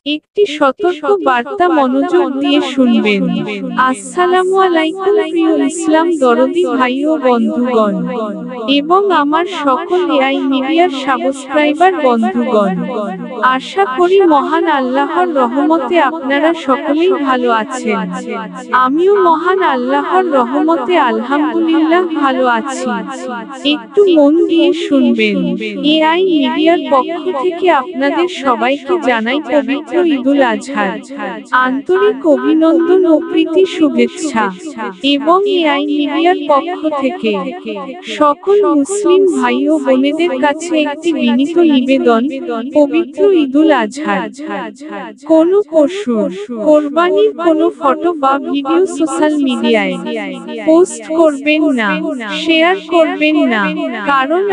একটি সতর্ক বার্তা মনোযোগ দিয়ে শুনবেন। আসসালামু আলাইকুম প্রিয় ইসলাম দরদি ভাই ও বন্ধুগণ এবং আমার সকল এআই মিডিয়ার সাবস্ক্রাইবার বন্ধুগণ, আশা করি মহান আল্লাহর রহমতে আপনারা সকলেই ভালো আছেন। আমিও মহান আল্লাহর রহমতে আলহামদুলিল্লাহ ভালো আছি। একটু মন দিয়ে শুনবেন। এআই মিডিয়ার পক্ষ থেকে আপনাদের সবাইকে জানাই পবিত্র ঈদুল আজহার আন্তরিক অভিনন্দন ও প্রীতি শুভেচ্ছা। এবং এআই মিডিয়ার পক্ষ থেকে সকল মুসলিম ভাই ও বোনেদের কাছে একটি বিনীত নিবেদন, পবিত্র ঈদুল আজহার কোনো পশুর কোরবানির কোনো ফটো বা ভিডিও সোশ্যাল মিডিয়ায় পোস্ট করবেন না, শেয়ার করবেন না, কারণ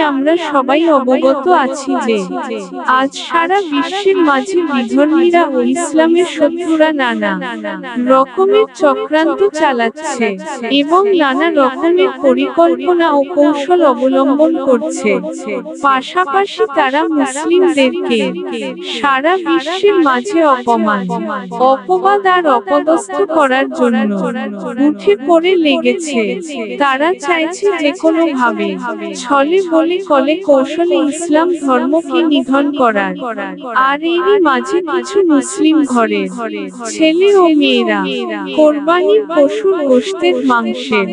আমরা সবাই অবগত আছি যে আজ সারা বিশ্বের মাঝে বিধর্মীরা ও ইসলামের শত্রুরা নানা রকমের চক্রান্ত চালাচ্ছে এবং নানা রকমের পরিকল্পনা ও কৌশল অবলম্বন করছে। পাশাপাশি তারা মুসলিমদেরকে সারা বিশ্বের মাঝে অপমান, অপবাদ আর অপদস্থ করার জন্য উঠে পড়ে লেগেছে। তারা চাইছে যে কোনো ভাবে ছলে বলে কলে কৌশলে ইসলাম ধর্মকে নিধন করার। আর এরই মাঝে কিছু মুসলিম ঘরের ছেলে ও মেয়েরা কোরবানির পশুর গোশতের, মাংসের,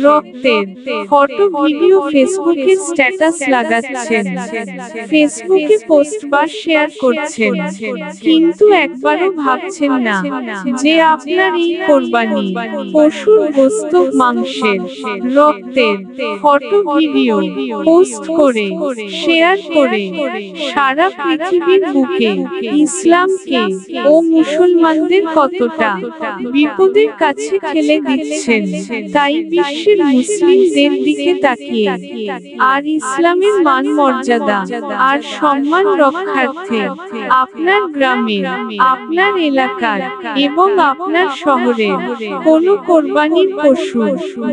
রক্তের ফটো ভিডিও ফেসবুকে স্ট্যাটাস লাগাচ্ছেন, ফেসবুকে পোস্ট বা শেয়ার করছেন, কিন্তু একবারও ভাবছেন না যে আপনার এই কোরবানি পশুর গোশত, মাংসের, রক্তের ফটো ভিডিও পোস্ট করে, শেয়ার করে সারা পৃথিবীর বুকে ইসলামকে ও মুসলমানদের কতটা বিপদের কাছে ঠেলে দিচ্ছেন। তাই বিশ্বের মুসলিমদের দিকে তাকিয়ে আর ইসলামের মান মর্যাদা আর সম্মান রক্ষার্থে আপনার গ্রামের, আপনার এলাকার এবং আপনার শহরের কোনো কোরবানির পশু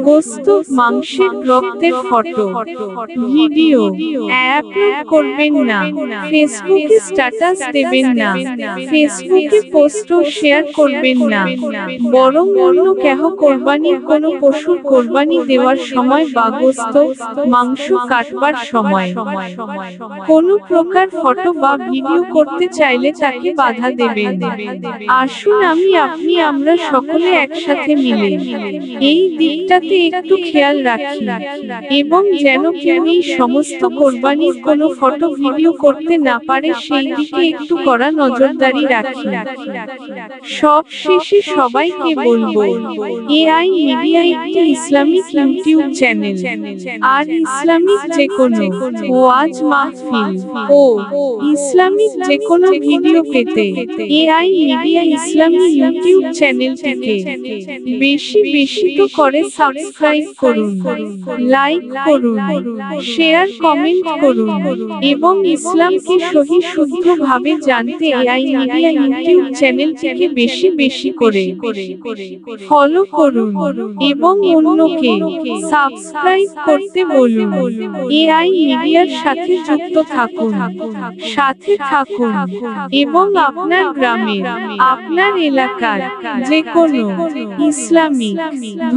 গোশত, মাংসের, রক্তের ফটো ভিডিও আপলোড করবেন না, ফেসবুকে স্ট্যাটাস দেবেন না, ফেসবুকে পোস্ট ও শেয়ার করবেন না, বরং অন্য কেহ কোরবানির কোনো পশুর কোরবানি দেওয়ার সময় বা গোশত, মাংস কাটবার সময় কোনো প্রকার ফটো বা ভিডিও করতে চাইলে তাকে বাধা দেবেন। আসুন আমরা সকলে একসাথে মিলে এই দিকটাতে একটু খেয়াল রাখি এবং যেন কেউ এই সমস্ত কোরবানির কোনো ফটো ভিডিও করতে না পারে সেই দিকে একটু কড়া নজরদারি রাখি। সব শেষে সবাইকে বলবো, এআই মিডিয়া একটি ইসলামিক ইউটিউব চ্যানেল, আর ইসলামিক যে কোনো ওয়াজ মাহফিল ও ইসলামিক যে কোনো ভিডিও পেতে এআই মিডিয়া ইসলামী ইউটিউব চ্যানেলটিকে বেশি বেশি তো করে সাবস্ক্রাইব করুন, লাইক করুন, শেয়ার কমেন্ট করুন এবং ইসলামকে সহি শুদ্ধ ভাবে জানতে এআই মিডিয়া ইউটিউব চ্যানেলটিকে বেশি বেশি করে ফলো করুন এবং অন্যকে সাবস্ক্রাইব করতে বলুন। এআই মিডিয়ার সাথে যুক্ত থাকুন, সাথে থাকুন এবং আপনার গ্রামের, আপনার এলাকার যে কোনো ইসলামিক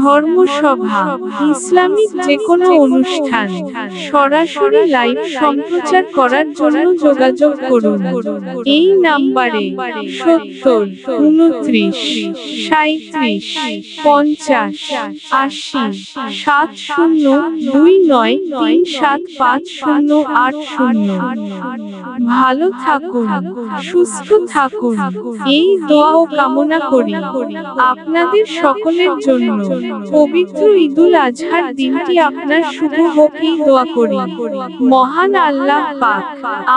ধর্মসভা, ইসলামিক যে কোনো অনুষ্ঠান সরাসরি লাইভ সম্প্রচার করার জন্য যোগাযোগ করুন এই নাম্বারে ৭০ ২৯ ৩৭ ৫০ ৮০ ৭০ ২৯ ৩৭৫০৮০। ভালো থাকুন, সুস্থ থাকুন, এই দোয়া ও কামনা করি আপনাদের সকলের জন্য। পবিত্র ঈদুল আজহার দিনটি আপনার শুভ হোক এই দোয়া করি। মহান আল্লাহ পাক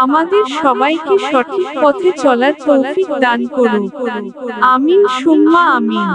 আমাদের সবাইকে সঠিক পথে চলার তৌফিক দান করুন। আমিন সুম্মা আমিন।